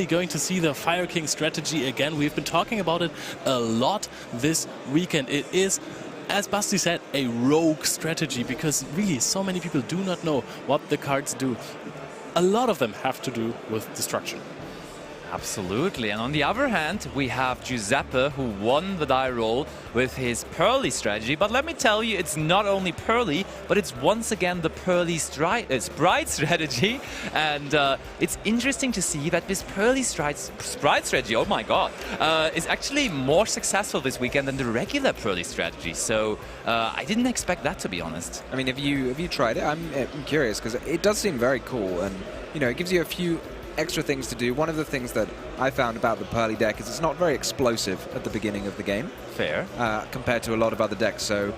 going to see the Fire King strategy again. We've been talking about it a lot this weekend. It is, as Basti said, a rogue strategy because really so many people do not know what the cards do. A lot of them have to do with destruction. Absolutely. And on the other hand, we have Giuseppe, who won the die roll with his Purrely strategy. But let me tell you, it's not only Purrely, but it's once again the Purrely Spright strategy. And it's interesting to see that this Purrely Spright strategy, oh my god, is actually more successful this weekend than the regular Purrely strategy. So I didn't expect that, to be honest. I mean, have you tried it? I'm curious because it does seem very cool, and you know, it gives you a few extra things to do. One of the things that I found about the Purrely deck is it's not very explosive at the beginning of the game. Fair. Compared to a lot of other decks. So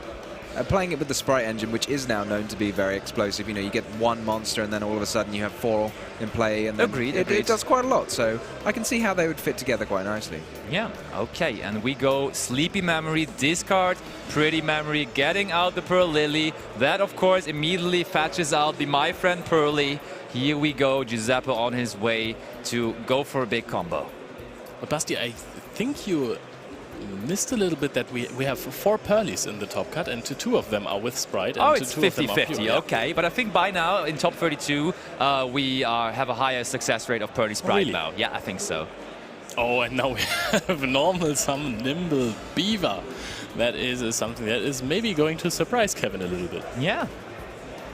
playing it with the Spright engine, which is now known to be very explosive, you know, you get one monster and then all of a sudden you have 4 in play, and then Agreed. It does quite a lot. So I can see how they would fit together quite nicely. Yeah, okay, and we go Sleepy Memory, discard, Pretty Memory, getting out the Purrely. That, of course, immediately fetches out the My Friend Purrely. Here we go, Giuseppe on his way to go for a big combo. But Basti, I think you missed a little bit that we have 4 Purrelys in the top cut, and 2 of them are with Spright. Oh, and it's 50-50, okay. But I think by now, in top 32, we have a higher success rate of Purrely Spright really? now. Yeah, I think so. Oh, and now we have normal, some nimble beaver. That is something that is maybe going to surprise Kevin a little bit. Yeah.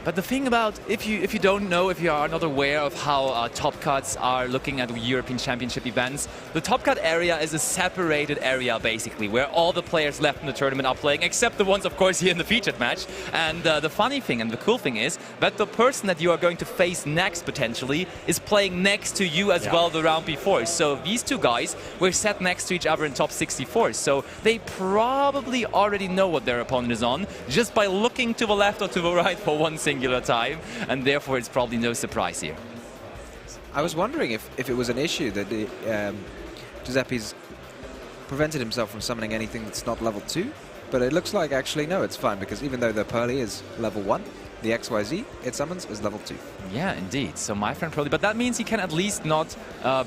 But the thing about, if you don't know, if you are not aware of how top cuts are looking at European Championship events, the top cut area is a separated area basically, where all the players left in the tournament are playing, except the ones, of course, here in the featured match. And the funny thing and the cool thing is that the person that you are going to face next potentially is playing next to you as well the round before. So these 2 guys were set next to each other in top 64. So they probably already know what their opponent is on just by looking to the left or to the right for one single time, and therefore it's probably no surprise here. I was wondering if it was an issue that Giuseppe's prevented himself from summoning anything that's not level 2, but it looks like actually no, it's fine, because even though the Purrely is level 1, the XYZ it summons is level 2. Yeah, indeed. So My Friend Purrely, but that means he can at least not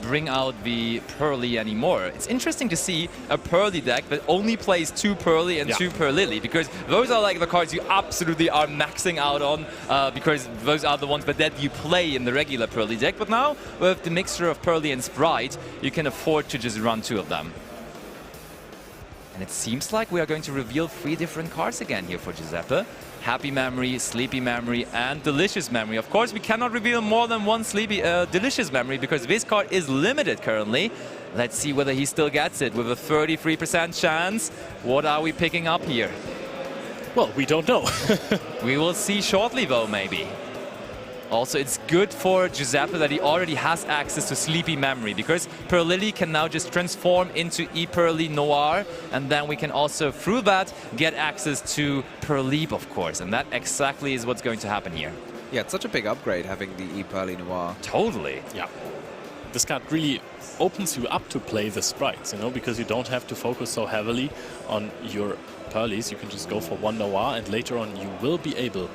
bring out the Purrely anymore. It's interesting to see a Purrely deck that only plays 2 Purrely and 2 Purrely, because those are like the cards you absolutely are maxing out on, because those are the ones that you play in the regular Purrely deck. But now, with the mixture of Purrely and Spright, you can afford to just run 2 of them. And it seems like we are going to reveal 3 different cards again here for Giuseppe. Happy Memory, Sleepy Memory, and Delicious Memory. Of course, we cannot reveal more than 1 Delicious Memory because this card is limited currently. Let's see whether he still gets it with a 33% chance. What are we picking up here? Well, we don't know. We will see shortly, though, maybe. Also, it's good for Giuseppe that he already has access to Sleepy Memory, because Purrely can now just transform into E-Purrely Noir, and then we can also, through that, get access to Purrely, of course, and that exactly is what's going to happen here. Yeah, it's such a big upgrade having the E-Purrely Noir. Totally. Yeah. This card really opens you up to play the Sprites, you know, because you don't have to focus so heavily on your Purrelys. You can just go for 1 Noir, and later on you will be able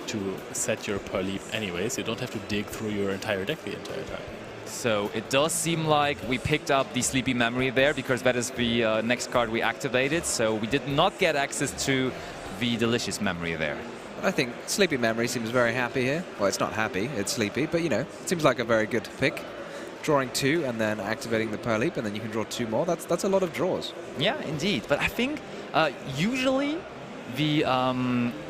to set your Purrely anyways. You don't have to dig through your entire deck the entire time. So it does seem like we picked up the Sleepy Memory there, because that is the next card we activated. So we did not get access to the Delicious Memory there. I think Sleepy Memory seems very happy here. Well, it's not happy, it's sleepy, but you know, it seems like a very good pick. Drawing 2 and then activating the Purrely, and then you can draw 2 more. That's a lot of draws. Yeah, indeed. But I think usually the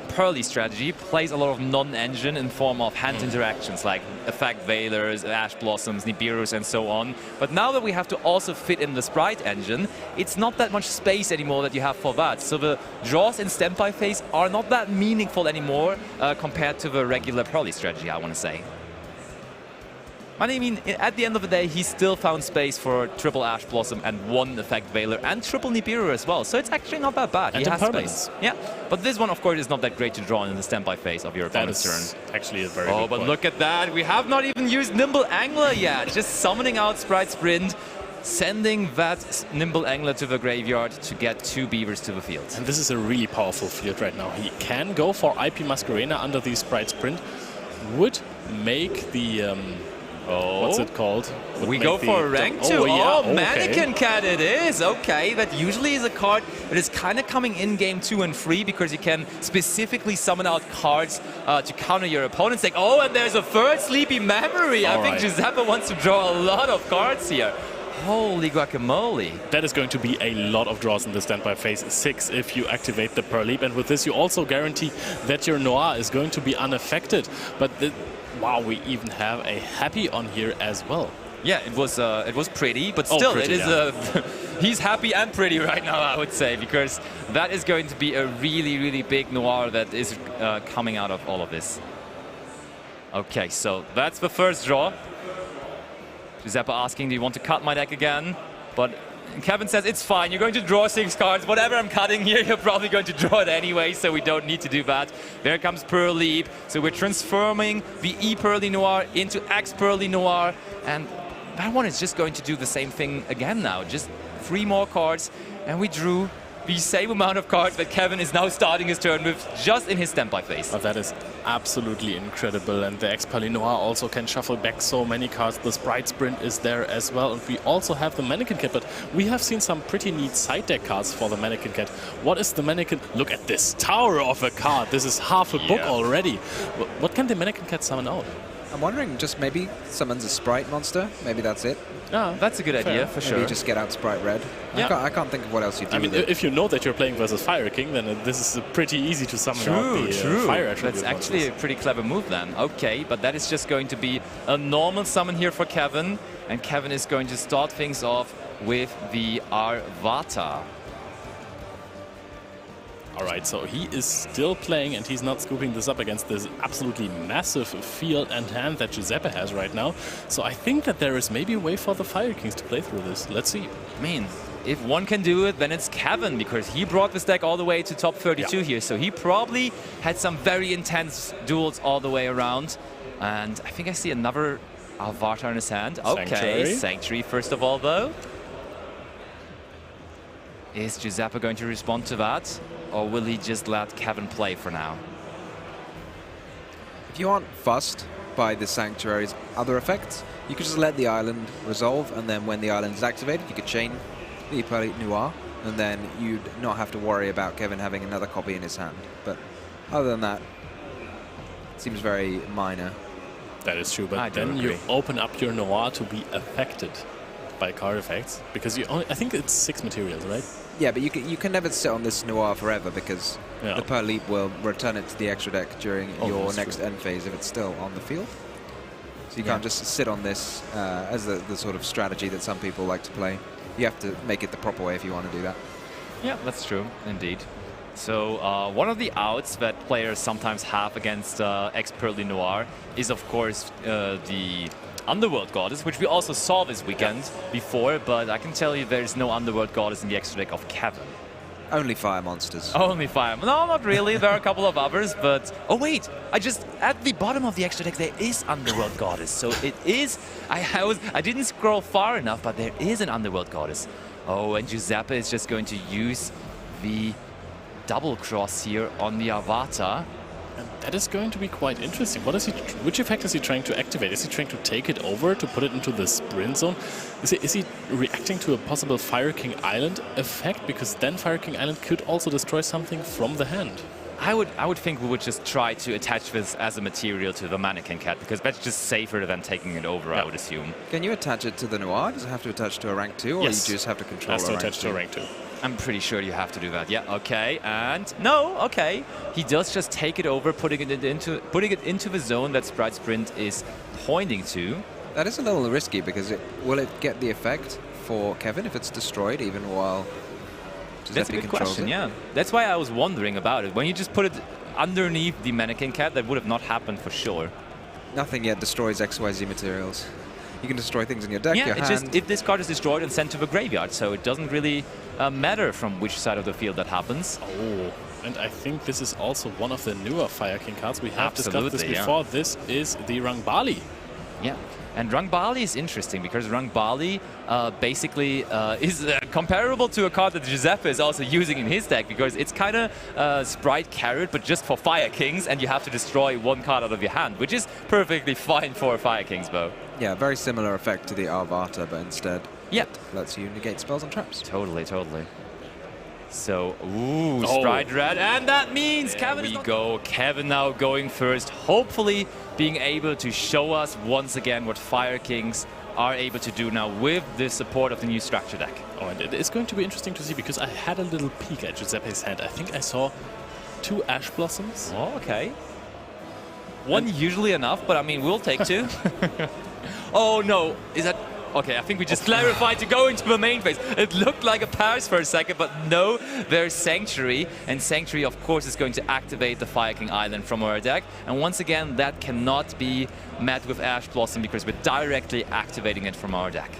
Purrely strategy plays a lot of non-engine in form of hand interactions like Effect Veilers, Ash Blossoms, Nibiru's, and so on. But now that we have to also fit in the Spright engine, it's not that much space anymore that you have for that. So the draws in standby phase are not that meaningful anymore compared to the regular Purrely strategy, I want to say. I mean, at the end of the day, he still found space for triple Ash Blossom and 1 Effect Veiler and triple Nibiru as well. So it's actually not that bad. And he has space. Yeah, but this one, of course, is not that great to draw in the standby phase of your opponent's turn. Actually a very good but point. Look at that. We have not even used Nimble Angler yet. Just summoning out Spright Sprint, sending that Nimble Angler to the graveyard to get 2 beavers to the field. And this is a really powerful field right now. He can go for IP Masquerena under the Spright Sprint. Would make the What's it called? We go for a rank 2. Mannequin Cat it is. Okay, that usually is a card that is kind of coming in game 2 and 3 because you can specifically summon out cards to counter your opponent's deck. Oh, and there's a third Sleepy Memory. I think Giuseppe wants to draw a lot of cards here. Holy guacamole. That is going to be a lot of draws in the standby phase 6 if you activate the Purrely. And with this, you also guarantee that your Noir is going to be unaffected. But wow, we even have a happy on here as well. Yeah, it was pretty, but still, pretty, it is he's happy and pretty right now, I would say, because that is going to be a really, really big Noir that is coming out of all of this. Okay, so that's the first draw. Giuseppe asking, do you want to cut my deck again? But Kevin says, it's fine, you're going to draw 6 cards. Whatever I'm cutting here, you're probably going to draw it anyway, so we don't need to do that. There comes Purrely. So we're transforming the E-Purrely Noir into X-Purrely Noir. And that one is just going to do the same thing again now. Just 3 more cards, and we drew the same amount of cards that Kevin is now starting his turn with just in his standby phase. Oh, that is absolutely incredible, and the X-Purrely Noir also can shuffle back so many cards. The Sprite Sprint is there as well, and we also have the Mannequin Cat, but we have seen some pretty neat side deck cards for the Mannequin Cat. What is the Mannequin? Look at this tower of a card. This is half a book already. What can the Mannequin Cat summon out? I'm wondering, just maybe summons a Sprite monster. Maybe that's it. Yeah, that's a good idea, for sure. Maybe just get out Sprite Red. Yeah. I can't think of what else you do. I mean, if you know that you're playing versus Fire King, then this is pretty easy to summon out the Fire Attribute. That's actually a pretty clever move then. Okay, but that is just going to be a normal summon here for Kevin. And Kevin is going to start things off with the Arvata. All right, so he is still playing, and he's not scooping this up against this absolutely massive field and hand that Giuseppe has right now. So I think that there is maybe a way for the Fire Kings to play through this. Let's see. I mean, if one can do it, then it's Kevin, because he brought this deck all the way to top 32 here. So he probably had some very intense duels all the way around. And I think I see another Avatar in his hand. Okay, Sanctuary first of all, though. Is Giuseppe going to respond to that? Or will he just let Kevin play for now? If you aren't fussed by the Sanctuary's other effects, you could just let the island resolve, and then when the island is activated, you could chain the Purrely Noir, and then you'd not have to worry about Kevin having another copy in his hand. But other than that, it seems very minor. That is true, but then you open up your Noir to be affected by card effects, because you only, I think it's 6 materials, right? Yeah, but you can never sit on this Noir forever, because the Purrely will return it to the extra deck during your next end phase if it's still on the field. So you can't just sit on this as the sort of strategy that some people like to play. You have to make it the proper way if you want to do that. Yeah, that's true, indeed. So one of the outs that players sometimes have against X-Purrely Noir is, of course, the Underworld Goddess, which we also saw this weekend before, but I can tell you there's no Underworld Goddess in the extra deck of Kevin. Only fire monsters. Only fire. No, not really. There are a couple of others, but... Oh, wait. At the bottom of the extra deck, there is Underworld Goddess. So it is... I didn't scroll far enough, but there is an Underworld Goddess. Oh, and Giuseppe is just going to use the double cross here on the Avatar. And that is going to be quite interesting. What is he? Which effect is he trying to activate? Is he trying to take it over to put it into the sprint zone? Is he reacting to a possible Fire King Island effect? Because then Fire King Island could also destroy something from the hand. I would think we would just try to attach this as a material to the Mannequin Cat, because that's just safer than taking it over, I would assume. Can you attach it to the Noir? Does it have to attach to a rank 2, or you just have to control it? Has to attach to a rank 2. I'm pretty sure you have to do that. Yeah, okay, and no, okay. He does just take it over, putting it into the zone that Sprite Sprint is pointing to. That is a little risky, because will it get the effect for Kevin if it's destroyed even while Giuseppe That's a good question, yeah. That's why I was wondering about it. When you just put it underneath the Mannequin Cat, that would have not happened for sure. Nothing yet destroys XYZ materials. You can destroy things in your deck, your hand. Just if this card is destroyed and sent to the graveyard, so it doesn't really matter from which side of the field that happens. Oh, and I think this is also one of the newer Fire King cards. We have discussed this before. Yeah. This is the Rangbali. Yeah, and Rangbali is interesting because Rangbali basically is comparable to a card that Giuseppe is also using in his deck, because it's kind of Sprite Carrot, but just for Fire Kings, and you have to destroy one card out of your hand, which is perfectly fine for Fire Kings, though. Yeah, very similar effect to the Arvata, but instead Yep. lets you negate spells and traps. Totally, totally. So, ooh, Sprite Red, and that means Kevin we go. Kevin now going first, hopefully being able to show us once again what Fire Kings are able to do now with the support of the new structure deck. Oh, and it is going to be interesting to see, because I had a little peek at Giuseppe's hand. I think I saw 2 Ash Blossoms. Oh, okay. One usually enough, but I mean, we'll take 2. Oh no, is that... Okay, I think we just clarified to go into the main phase. It looked like a pass for a second, but no, there's Sanctuary. And Sanctuary, of course, is going to activate the Fire King Island from our deck. And once again, that cannot be met with Ash Blossom because we're directly activating it from our deck.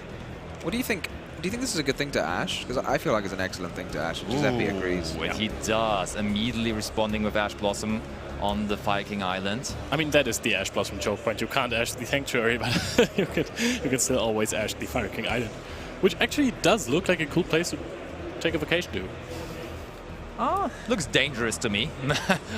What do you think? Do you think this is a good thing to Ash? Because I feel like it's an excellent thing to Ash. Giuseppe agrees. Yeah. He does, immediately responding with Ash Blossom on the Fire King Island. I mean, that is the Ash Blossom choke point. You can't Ash the Sanctuary, but you can still always Ash the Fire King Island, which actually does look like a cool place to take a vacation to. Oh, looks dangerous to me.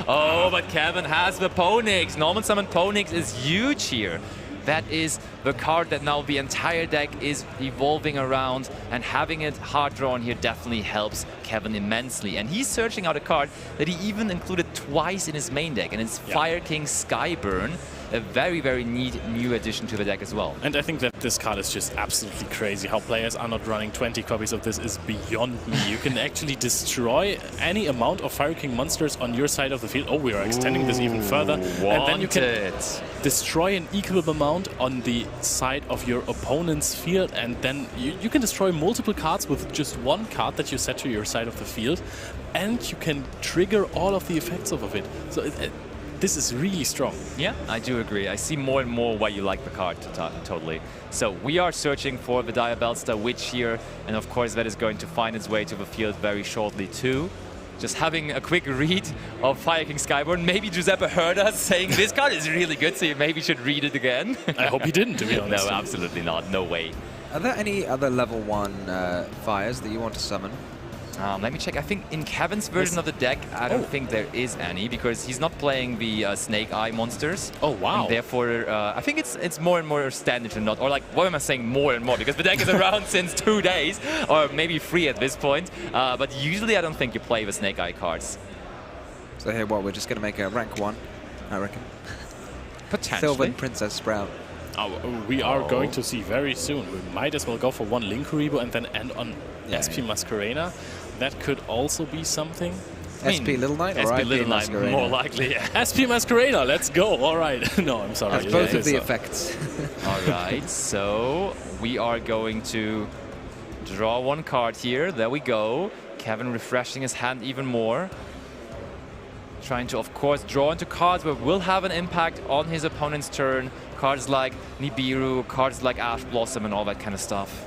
Oh, but Kevin has the Ponix. Normal Summon Ponix is huge here. That is the card that now the entire deck is evolving around, and having it hard drawn here definitely helps Kevin immensely. And he's searching out a card that he even included twice in his main deck, and it's Fire King Skyburn, a very, very neat new addition to the deck as well. And I think that this card is just absolutely crazy. How players are not running 20 copies of this is beyond me. You can actually destroy any amount of Fire King monsters on your side of the field. Oh, we are extending this even further. And then you can destroy an equal amount on the side of your opponent's field, and then you can destroy multiple cards with just one card that you set to your side of the field, and you can trigger all of the effects of it. So this is really strong. Yeah, I do agree. I see more and more why you like the card totally. So we are searching for the Diabellstar Witch here, and of course that is going to find its way to the field very shortly too. Just having a quick read of Fire King Skyburn. Maybe Giuseppe heard us saying this card is really good, so you maybe should read it again. I hope he didn't, to be honest. No, absolutely not. No way. Are there any other level 1 fires that you want to summon? Let me check. I think in Kevin's version of the deck, I don't think there is any, because he's not playing the Snake Eye monsters. Oh, wow. And therefore, I think it's more and more standard to not, or like, what am I saying more and more? Because the deck is around since 2 days, or maybe 3 at this point. But usually I don't think you play the Snake Eye cards. So here, what, we're just going to make a rank 1, I reckon. Potentially. Sylvan Princess Sprout. We are going to see very soon. We might as well go for 1 Linkuriboh and then end on SP Masquerena. That could also be something. SP Little Knight or SP Little Knight, Masquerena? more likely. SP Masquerena, let's go. All right. No, I'm sorry. That's both of the effects. All right, so we are going to draw 1 card here. There we go. Kevin refreshing his hand even more. Trying to, of course, draw into cards where will have an impact on his opponent's turn. Cards like Nibiru, cards like Ash Blossom, and all that kind of stuff.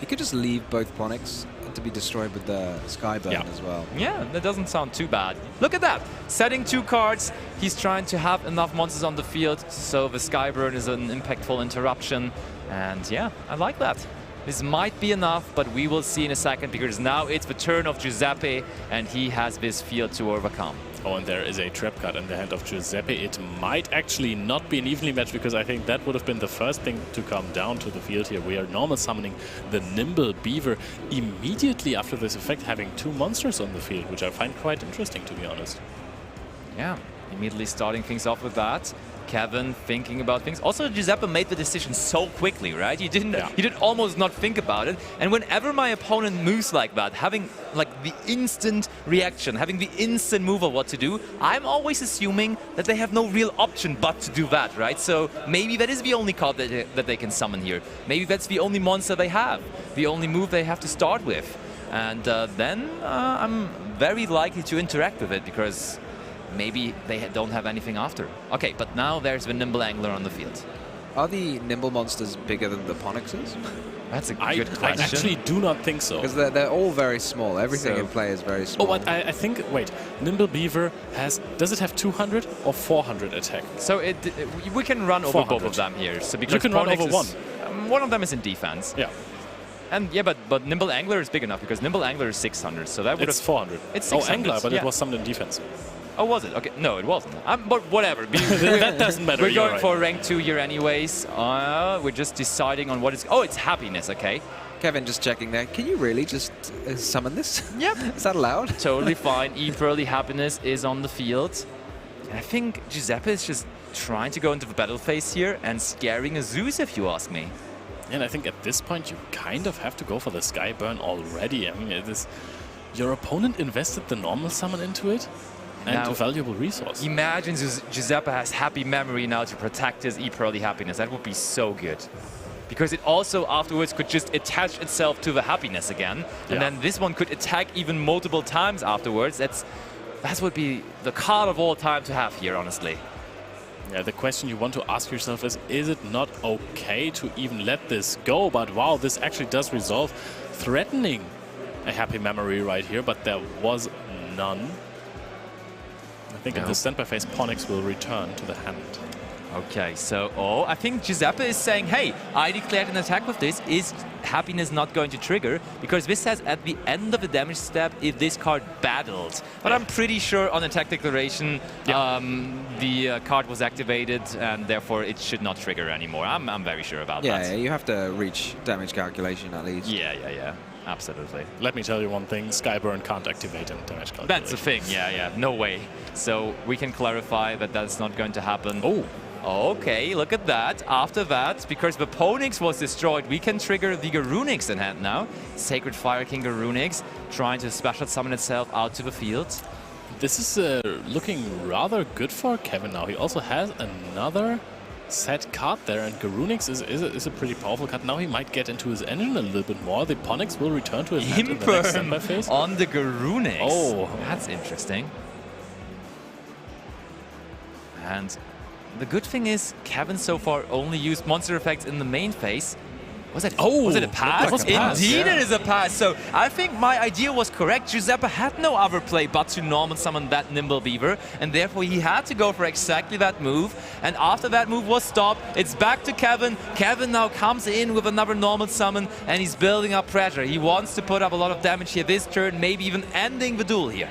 You could just leave both Ponix to be destroyed with the Skyburn as well. Yeah, that doesn't sound too bad. Look at that! Setting 2 cards. He's trying to have enough monsters on the field, so the Skyburn is an impactful interruption. And yeah, I like that. This might be enough, but we will see in a second, because now it's the turn of Giuseppe, and he has this field to overcome. Oh, and there is a trap card in the hand of Giuseppe. It might actually not be an evenly match, because I think that would have been the first thing to come down to the field here. We are normal summoning the Nimble Beaver immediately after this effect, having 2 monsters on the field, which I find quite interesting, to be honest. Yeah, immediately starting things off with that. Kevin thinking about things. Also, Giuseppe made the decision so quickly, right? He did almost not think about it. And whenever my opponent moves like that, having like the instant reaction, having the instant move of what to do, I'm always assuming that they have no real option but to do that, right? So maybe that is the only card that they can summon here. Maybe that's the only monster they have, the only move they have to start with. And then I'm very likely to interact with it, because maybe they don't have anything after. Okay, but now there's the Nimble Angler on the field. Are the Nimble monsters bigger than the Ponixes? That's a good question. I actually do not think so. Because they're all very small. Everything in play is very small. Oh, but I think, wait, Nimble Beaver does it have 200 or 400 attack? So we can run over both of them here. So because you can run over one. One of them is in defense. Yeah. And yeah, but Nimble Angler is big enough, because Nimble Angler is 600, so that would It's 400. It's 600. Angler, but it was summoned in defense. Oh, was it? Okay, no, it wasn't. But whatever. That doesn't matter. We're You're going right. for rank 2 here anyways. We're just deciding on what is... Oh, it's happiness, okay. Kevin just checking there. Can you really just summon this? Yep. Is that allowed? Totally fine. Purrely Happiness is on the field. And I think Giuseppe is just trying to go into the battle phase here and scaring a Zeus, if you ask me. And I think at this point you kind of have to go for the Sky Burn already. I mean, it is your opponent invested the normal summon into it and Now, a valuable resource. Imagine Giuseppe has Happy Memory now to protect his Purrely Happiness. That would be so good. Because it also afterwards could just attach itself to the Happiness again. And then this one could attack even multiple times afterwards. That would be the card of all time to have here, honestly. Yeah, the question you want to ask yourself is it not okay to even let this go? But wow, this actually does resolve, threatening a Happy Memory right here, but there was none. I think in the standby phase, Ponix will return to the hand. Okay, so, I think Giuseppe is saying, hey, I declared an attack with this. Is Happiness not going to trigger? Because this says at the end of the damage step, if this card battled. But I'm pretty sure on attack declaration, the card was activated, and therefore it should not trigger anymore. I'm very sure about that. Yeah, you have to reach damage calculation at least. Yeah. Absolutely. Let me tell you one thing, Skyburn can't activate in damage calculation. That's the thing, yeah. No way. So we can clarify that that's not going to happen. Oh. Okay, look at that. After that, because the Ponix was destroyed, we can trigger the Garunix in hand now. Sacred Fire King Garunix trying to special summon itself out to the field. This is looking rather good for Kevin now. He also has another set card there, and Garunix is a pretty powerful card. Now he might get into his engine a little bit more. The Ponix will return to his hand in the next standby phase. On the Garunix. Oh. That's interesting. And the good thing is, Kevin so far only used monster effects in the main phase. Was it a pass? That was a pass, Indeed, it is a pass. So I think my idea was correct. Giuseppe had no other play but to normal summon that Nimble Beaver, and therefore he had to go for exactly that move. And after that move was stopped, it's back to Kevin. Kevin now comes in with another normal summon, and he's building up pressure. He wants to put up a lot of damage here this turn, maybe even ending the duel here.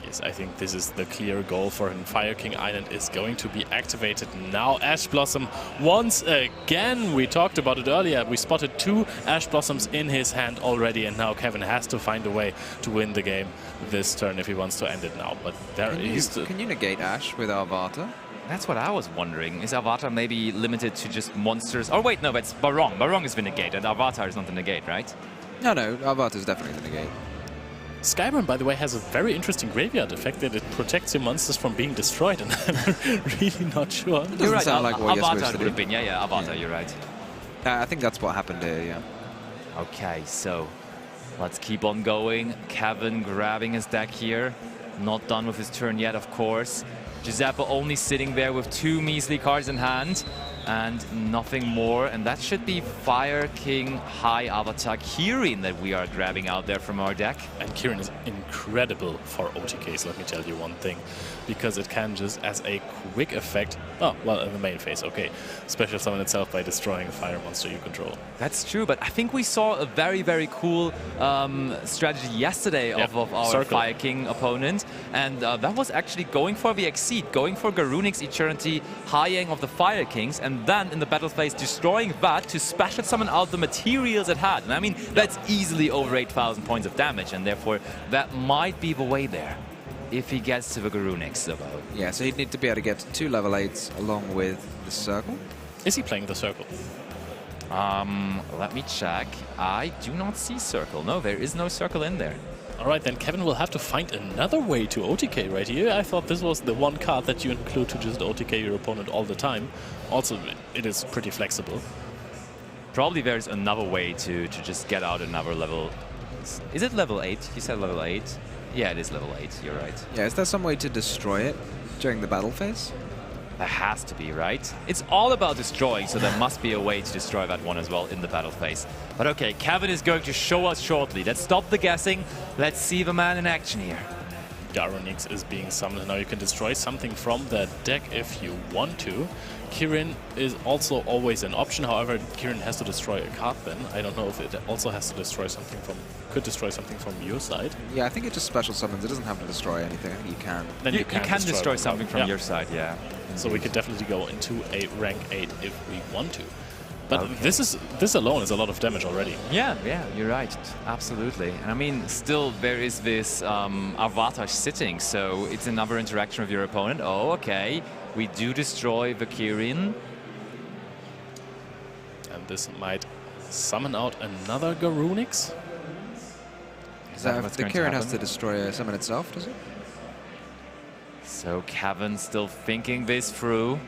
Yes, I think this is the clear goal for him. Fire King Island is going to be activated now. Ash Blossom once again. We talked about it earlier. We spotted 2 Ash Blossoms in his hand already, and now Kevin has to find a way to win the game this turn if he wants to end it now. But there is... Can you negate Ash with Avatar? That's what I was wondering. Is Avatar maybe limited to just monsters? Oh wait, no, that's Barong. Barong is the negate, and Avatar is not the negate, right? No, Avatar is definitely the negate. Skyburn, by the way, has a very interesting graveyard effect that it protects your monsters from being destroyed, and I'm really not sure. You're right, sound like what you're Avatar supposed to would have do. been, yeah, Avatar, you're right. I think that's what happened here, yeah. Okay, so let's keep on going. Kevin grabbing his deck here. Not done with his turn yet, of course. Giuseppe only sitting there with 2 measly cards in hand and nothing more. And that should be Fire King High Avatar Kirin that we are grabbing out there from our deck. And Kirin is incredible for OTKs, let me tell you one thing. Because it can just, as a quick effect, oh, well, in the main phase, okay, special summon itself by destroying a fire monster you control. That's true, but I think we saw a very, very cool strategy yesterday of our Circle. Fire King opponent. And that was actually going for the Exceed, going for Garunix Eternity, high-end of the Fire Kings, and then in the battle phase destroying that to special summon out the materials it had. And I mean, that's easily over 8,000 points of damage, and therefore that might be the way there. If he gets to the Garunix, though. Yeah, so he'd need to be able to get 2 level 8s along with the circle. Is he playing the circle? Let me check. I do not see circle. No, there is no circle in there. All right, then Kevin will have to find another way to OTK right here. I thought this was the one card that you include to just OTK your opponent all the time. Also, it is pretty flexible. Probably there's another way to just get out another level. Is it level 8? You said level 8? Yeah, it is level 8. You're right. Yeah, is there some way to destroy it during the battle phase? There has to be, right? It's all about destroying, so there must be a way to destroy that one as well in the battle phase. But okay, Kevin is going to show us shortly. Let's stop the guessing. Let's see the man in action here. Garonix is being summoned. Now you can destroy something from that deck if you want to. Kirin is also always an option. However, Kirin has to destroy a card then. I don't know if it also has to destroy something from... Could destroy something from your side. Yeah, I think it just special summons. It doesn't have to destroy anything. I think you can. Then You can destroy something from your side, yeah. So we could definitely go into a rank 8 if we want to. But this alone is a lot of damage already. Yeah, you're right. Absolutely. And I mean, still there is this Avatar sitting, so it's another interaction with your opponent. Oh, okay. We do destroy the Kirin. And this might summon out another Garonix. The Kirin has to destroy summon itself, does it? So Kevin still thinking this through.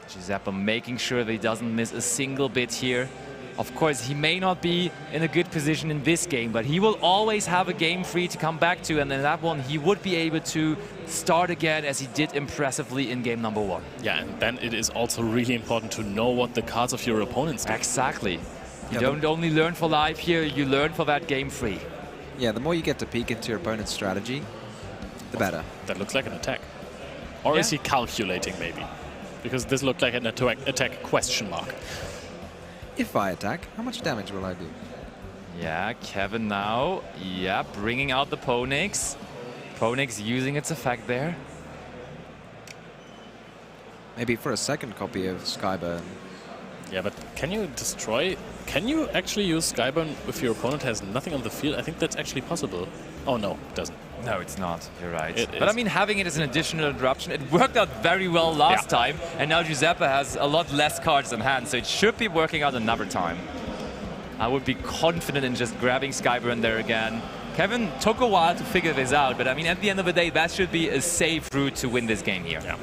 Giuseppe making sure that he doesn't miss a single bit here. Of course, he may not be in a good position in this game, but he will always have a game free to come back to, and in that one he would be able to start again as he did impressively in game number 1. Yeah, and then it is also really important to know what the cards of your opponents do. Exactly. You don't only learn for life here, you learn for that game free. Yeah, the more you get to peek into your opponent's strategy, the better. That looks like an attack. Or is he calculating maybe? Because this looked like an attack question mark. If I attack, how much damage will I do? Yeah, Kevin now, bringing out the Ponix. Ponix using its effect there. Maybe for a second copy of Skyburn. Yeah, but can you destroy... Can you actually use Skyburn if your opponent has nothing on the field? I think that's actually possible. Oh, no, it doesn't. No, it's not. You're right. But I mean, having it as an additional interruption, it worked out very well last time, and now Giuseppe has a lot less cards in hand, so it should be working out another time. I would be confident in just grabbing Skyburn there again. Kevin took a while to figure this out, but I mean, at the end of the day, that should be a safe route to win this game here. Yeah.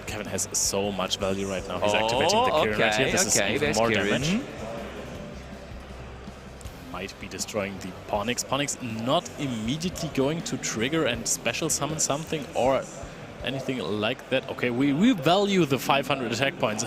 Kevin has so much value right now. He's activating the Kirin right here. This is even more damage. Might be destroying the Ponix. Ponix not immediately going to trigger and special summon something or anything like that. Okay, we value the 500 attack points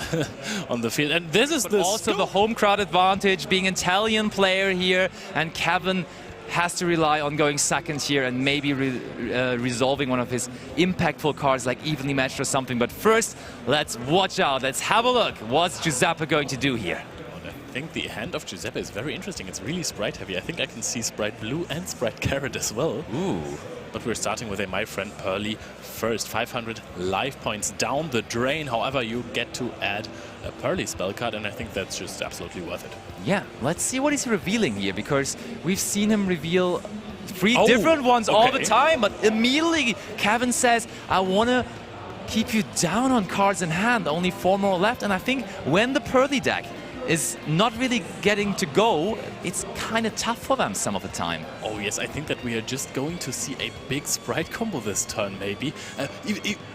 on the field, and this is also the home crowd advantage, being an Italian player here, and Kevin has to rely on going second here and maybe resolving one of his impactful cards like Evenly Matched or something. But first, let's watch out. Let's have a look. What's Giuseppe going to do here? I think the hand of Giuseppe is very interesting. It's really Sprite heavy. I think I can see Sprite Blue and Sprite Carrot as well. Ooh. But we're starting with a My Friend Purrely first. 500 life points down the drain. However, you get to add a Purrely spell card, and I think that's just absolutely worth it. Yeah, let's see what he's revealing here, because we've seen him reveal 3 different ones all the time, but immediately Kevin says, I want to keep you down on cards in hand. Only 4 more left, and I think when the Purrely deck is not really getting to go, it's kind of tough for them some of the time. Oh yes, I think that we are just going to see a big Sprite combo this turn, maybe.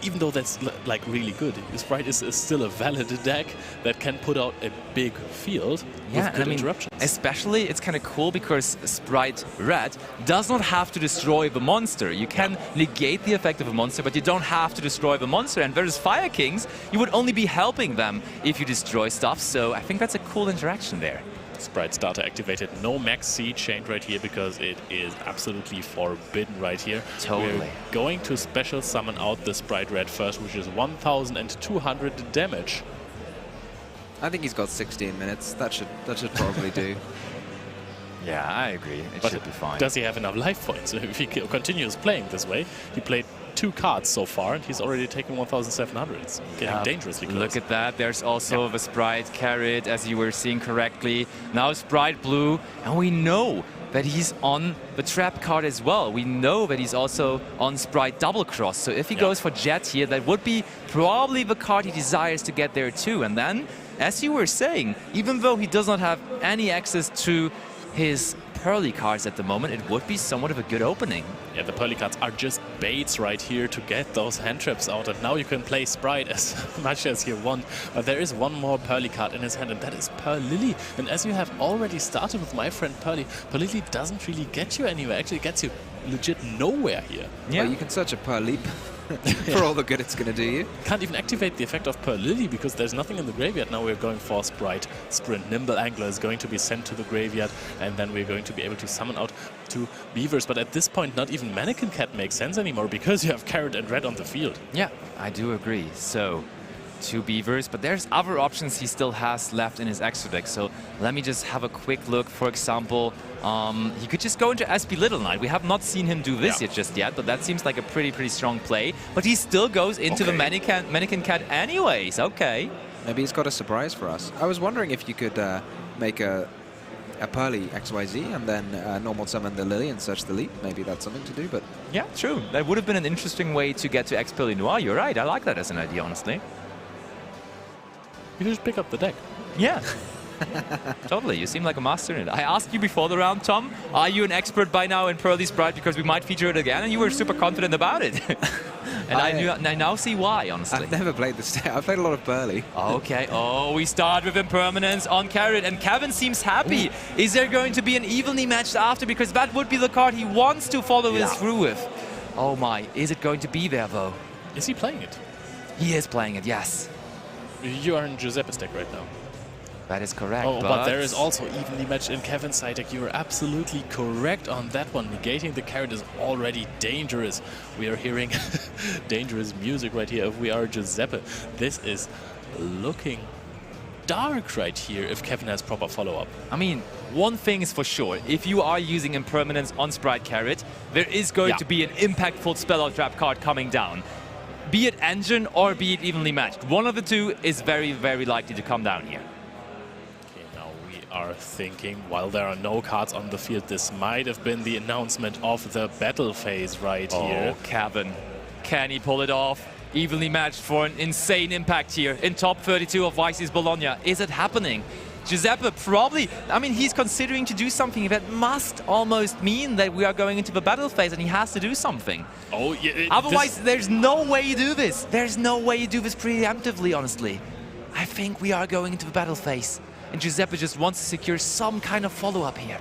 Even though that's like really good. Sprite is still a valid deck that can put out a big field with good interruptions. Especially, it's kind of cool because Sprite Red does not have to destroy the monster. You can negate the effect of a monster, but you don't have to destroy the monster. And whereas Fire Kings, you would only be helping them if you destroy stuff. So I think that's a cool interaction there. Sprite starter activated. No max C chained right here because it is absolutely forbidden right here. Totally. We're going to special summon out the Sprite Red first, which is 1,200 damage. I think he's got 16 minutes. That should probably do. Yeah, I agree. It should be fine. Does he have enough life points? If he continues playing this way, he played 2 cards so far, and he's already taken 1,700. It's getting dangerously close. Look at that. There's also the Sprite Carrot, as you were seeing correctly. Now Sprite Blue, and we know that he's on the trap card as well. We know that he's also on Sprite Double Cross. So if he goes for Jet here, that would be probably the card he desires to get there too. And then, as you were saying, even though he does not have any access to his Purrely cards at the moment, it would be somewhat of a good opening. Yeah, the Purrely cards are just baits right here to get those hand traps out, and now you can play Sprite as much as you want. But there is one more Purrely card in his hand, and that is Purrely. And as you have already started with My Friend Purrely, Purrely doesn't really get you anywhere. Actually, it gets you legit nowhere here. Yeah, well, you can search a Purrely for all the good it's going to do you. Can't even activate the effect of Purrely because there's nothing in the graveyard. Now we're going for Spright Sprint. Nimble Angler is going to be sent to the graveyard, and then we're going to be able to summon out 2 beavers. But at this point, not even Mannequin Cat makes sense anymore because you have Carrot and Red on the field. Yeah, I do agree. So 2 beavers, but there's other options he still has left in his extra deck. So let me just have a quick look. For example, he could just go into SP Little Knight. We have not seen him do this just yet, but that seems like a pretty strong play. But he still goes into the Mannequin Cat anyways. Okay. Maybe he's got a surprise for us. I was wondering if you could make a Purrely XYZ and then normal summon the Lily and search the leap. Maybe that's something to do, but... Yeah, true. That would have been an interesting way to get to X Purrely Noir. You're right. I like that as an idea, honestly. You just pick up the deck. Yeah. Totally. You seem like a master in it. I asked you before the round, Tom, are you an expert by now in Purrely Spright because we might feature it again? And you were super confident about it. And I now see why, honestly. I've never played this deck. I've played a lot of Purrely. Okay. Oh, we start with Impermanence on Carrot, and Kevin seems happy. Ooh. Is there going to be an evenly matched after? Because that would be the card he wants to follow this through with. Oh my, is it going to be there, though? Is he playing it? He is playing it, yes. You are in Giuseppe's deck right now. That is correct. Oh, but there is also evenly matched in Kevin's side deck. You are absolutely correct on that one. Negating the Carrot is already dangerous. We are hearing dangerous music right here. If we are Giuseppe, this is looking dark right here if Kevin has proper follow-up. I mean, one thing is for sure. If you are using Impermanence on Spright Carrot, there is going to be an impactful spell or trap card coming down. Be it Engine or be it evenly matched. One of the two is very likely to come down here. Are thinking, while there are no cards on the field, this might have been the announcement of the battle phase right here. Oh, Kevin. Can he pull it off? Evenly matched for an insane impact here in top 32 of YCS Bologna. Is it happening? Giuseppe probably, I mean, he's considering to do something that must almost mean that we are going into the battle phase and he has to do something. Oh, yeah. Otherwise, there's no way you do this. There's no way you do this preemptively, honestly. I think we are going into the battle phase. And Giuseppe just wants to secure some kind of follow-up here.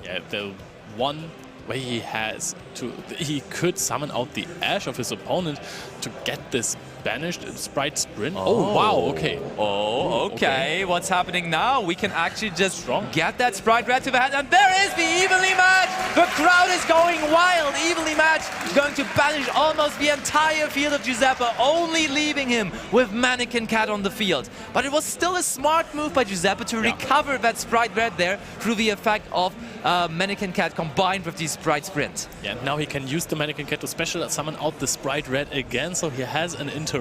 Yeah, the one way he could summon out the Ash of his opponent to get this banished Spright Sprint. Oh, wow, okay. Oh, okay. What's happening now? We can actually just get that Spright Red to the hand, and there is the evenly match! The crowd is going wild! Evenly match going to banish almost the entire field of Giuseppe, only leaving him with Mannequin Cat on the field. But it was still a smart move by Giuseppe to recover that Spright Red there through the effect of Mannequin Cat combined with the Spright Sprint. Yeah, and now he can use the Mannequin Cat to special summon out the Spright Red again, so he has an interruption.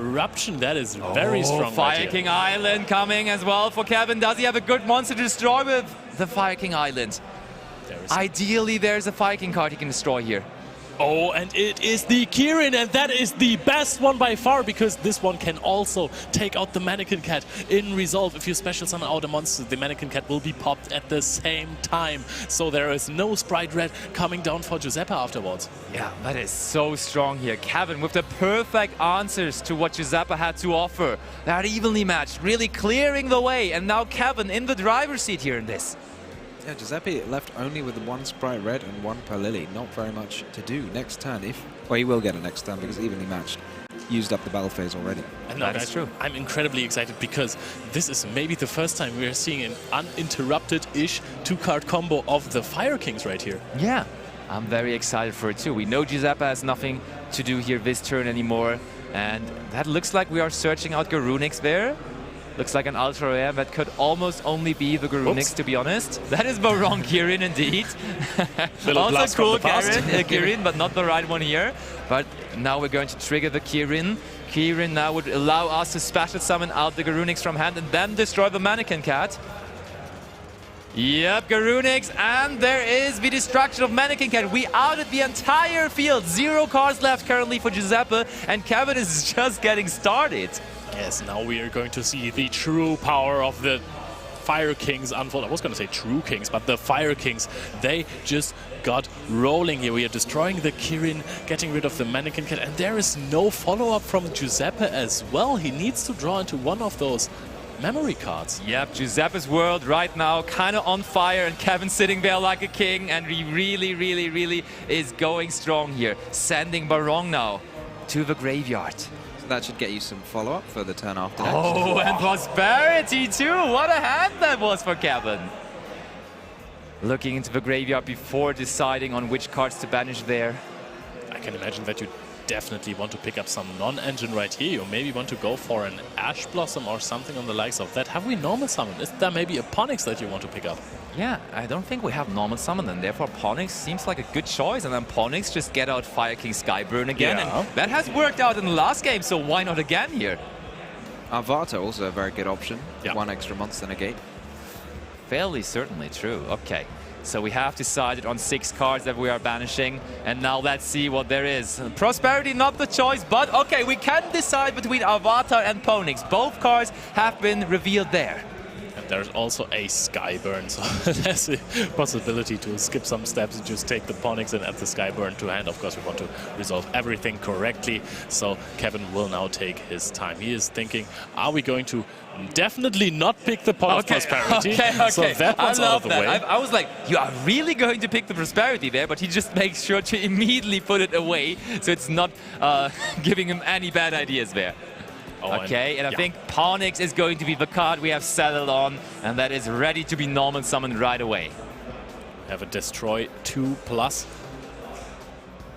That is very strong. Fire King Island coming as well for Kevin. Does he have a good monster to destroy with the Fire King Island? Ideally, there's a Fire King card he can destroy here. Oh, and it is the Kirin, and that is the best one by far, because this one can also take out the Mannequin Cat in Resolve. If you special summon out a monster, the Mannequin Cat will be popped at the same time. So there is no Spright Red coming down for Giuseppe afterwards. Yeah, that is so strong here. Kevin with the perfect answers to what Giuseppe had to offer. That evenly matched, really clearing the way. And now Kevin in the driver's seat here in this. Yeah, Giuseppe left only with one Spright Red and one Purrely. Not very much to do next turn. Well, he will get a next turn because evenly matched. Used up the battle phase already. And that is true. I'm incredibly excited because this is maybe the first time we are seeing an uninterrupted-ish two-card combo of the Fire Kings right here. Yeah, I'm very excited for it too. We know Giuseppe has nothing to do here this turn anymore. And that looks like we are searching out Garunix there. Looks like an ultra rare that could almost only be the Garunix, to be honest. That is the wrong Kirin indeed. Also cool Kirin, but not the right one here. But now we're going to trigger the Kirin. Kirin now would allow us to special summon out the Garunix from hand and then destroy the Mannequin Cat. Yep, Garunix, and there is the destruction of Mannequin Cat. We outed the entire field. 0 cards left currently for Giuseppe, and Kevin is just getting started. Yes, now we are going to see the true power of the Fire Kings unfold. I was going to say True Kings, but the Fire Kings, they just got rolling here. We are destroying the Kirin, getting rid of the Mannequin Cat, and there is no follow-up from Giuseppe as well. He needs to draw into one of those memory cards. Yep, Giuseppe's world right now kind of on fire, and Kevin sitting there like a king, and he really is going strong here. Sending Barong now. to the graveyard. So that should get you some follow-up for the turn after. Oh, and Prosperity too! What a hand that was for Kevin! Looking into the graveyard before deciding on which cards to banish there. I can imagine that you definitely want to pick up some non-engine right here. You maybe want to go for an Ash Blossom or something on the likes of that. Have we normal summon? Is there maybe a Ponix that you want to pick up? Yeah, I don't think we have normal summon, and therefore Ponix seems like a good choice. And then Ponix just get out Fire King Skyburn again, and that has worked out in the last game, so why not again here? Arvata also a very good option. Yeah. 1 extra monster negate. Fairly certainly true. Okay, so we have decided on 6 cards that we are banishing, and now let's see what there is. Prosperity not the choice, but okay, we can decide between Avatar and Ponix. Both cards have been revealed there. And there's also a Skyburn, so there's a possibility to skip some steps and just take the Ponix and add the Skyburn to hand. Of course, we want to resolve everything correctly, so Kevin will now take his time. He is thinking, are we going to definitely not pick the pot of Prosperity? Okay. So that one's out of the way. I was like, you are really going to pick the Prosperity there, but he just makes sure to immediately put it away, so it's not giving him any bad ideas there. Okay, and I think Ponix is going to be the card we have settled on, and that is ready to be normal summoned right away. Have a Destroy 2+.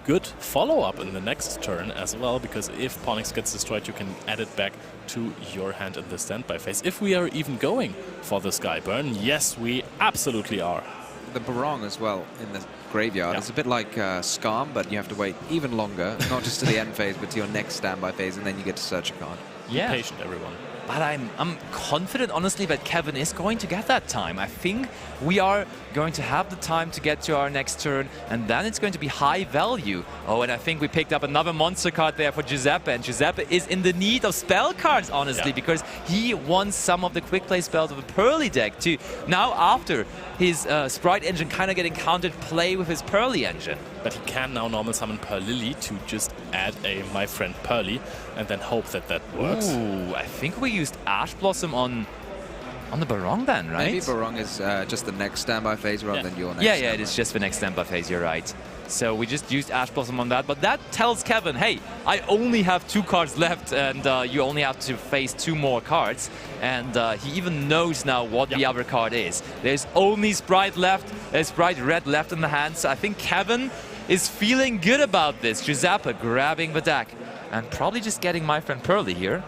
Good follow-up in the next turn as well, because if Ponix gets destroyed, you can add it back to your hand in the standby phase. If we are even going for the Skyburn, yes, we absolutely are. The Barong as well in the graveyard. It's a bit like Skarm, but you have to wait even longer, not just to the end phase, but to your next standby phase, and then you get to search a card. Yeah. Be patient, everyone. But I'm confident, honestly, that Kevin is going to get that time. I think we are going to have the time to get to our next turn, and then it's going to be high value. Oh, and I think we picked up another monster card there for Giuseppe, and Giuseppe is in the need of spell cards, honestly, because he wants some of the quick play spells of a Purrely deck to now, after his Sprite engine kind of getting countered, play with his Purrely engine. But he can now normal summon Purrely to just add a My Friend Purrely and then hope that that works. Ooh, I think we used Ash Blossom on the Barong then, right? Maybe Barong is just the next standby phase rather than your next Yeah, standby. it is just the next standby phase, you're right. So we just used Ash Blossom on that, but that tells Kevin, hey, I only have 2 cards left, and you only have to face 2 more cards. And he even knows now what the other card is. There's only Sprite left, Sprite Red left in the hand, so I think Kevin is feeling good about this. Giuseppe grabbing the deck, and probably just getting My Friend Purrely here.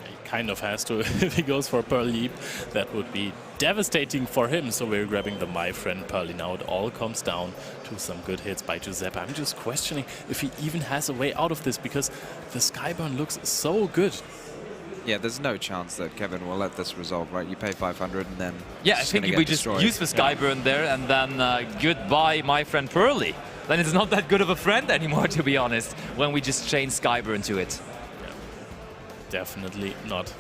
He kind of has to. If he goes for Purrely, that would be devastating for him. So we're grabbing the My Friend Purrely. Now it all comes down to some good hits by Giuseppe. I'm just questioning if he even has a way out of this, because the Skyburn looks so good. Yeah, there's no chance that Kevin will let this resolve, right? You pay 500 and then... Yeah, I think we just use the Skyburn there, and then goodbye My Friend Purrely. Then it's not that good of a friend anymore, to be honest, when we just chain Skyburn to it. Yeah. Definitely not.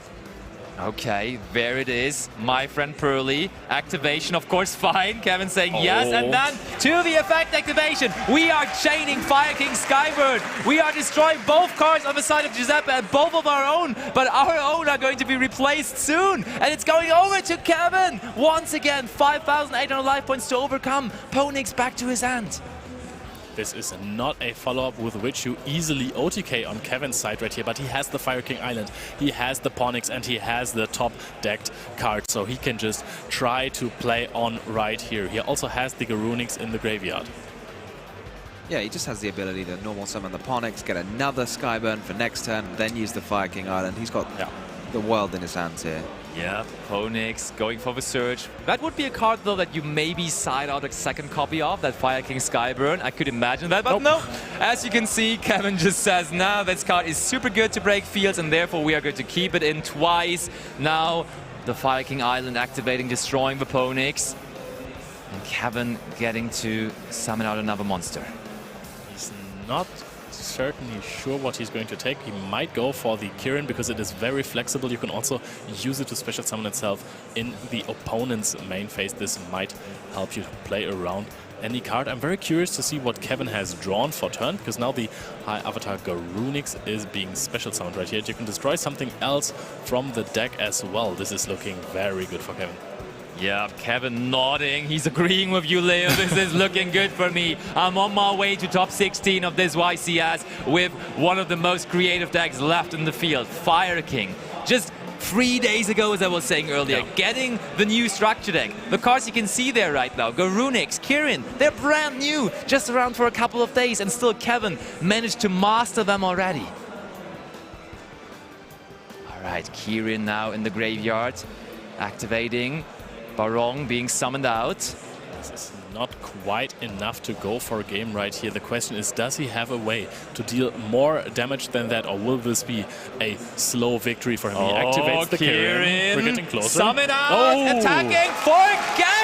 Okay, there it is. My Friend Purrely. Activation, of course, fine. Kevin saying yes. And then to the effect activation, we are chaining Fire King Skyburn. We are destroying both cards on the side of Giuseppe and both of our own. But our own are going to be replaced soon. And it's going over to Kevin. Once again, 5,800 life points to overcome. Ponix back to his hand. This is not a follow-up with which you easily OTK on Kevin's side right here, but he has the Fire King Island, he has the Ponix, and he has the top decked card, so he can just try to play on right here. He also has the Garunix in the graveyard. Yeah, he just has the ability to normal summon the Ponix, get another Skyburn for next turn, then use the Fire King Island. He's got the world in his hands here. Yeah, Ponix going for the Surge. That would be a card, though, that you maybe side out a second copy of, that Fire King Skyburn. I could imagine that, but no. As you can see, Kevin just says, nah, this card is super good to break fields, and therefore we are going to keep it in twice. Now, the Fire King Island activating, destroying the Ponix. And Kevin getting to summon out another monster. He's not certainly sure what he's going to take. He might go for the Kirin because it is very flexible. You can also use it to special summon itself in the opponent's main phase. This might help you to play around any card. I'm very curious to see what Kevin has drawn for turn, because now the High Avatar Garunix is being special summoned right here. You can destroy something else from the deck as well. This is looking very good for Kevin. Yeah, Kevin nodding. He's agreeing with you, Leo. This is looking good for me. I'm on my way to top 16 of this YCS with one of the most creative decks left in the field, Fire King. Just 3 days ago, as I was saying earlier, getting the new structure deck. The cards you can see there right now, Garunix, Kirin, they're brand new, just around for a couple of days, and still Kevin managed to master them already. All right, Kirin now in the graveyard, activating. Barong being summoned out. This is not quite enough to go for a game right here. The question is, does he have a way to deal more damage than that, or will this be a slow victory for him? He activates the Kirin. We're getting closer. Summon out, attacking, forget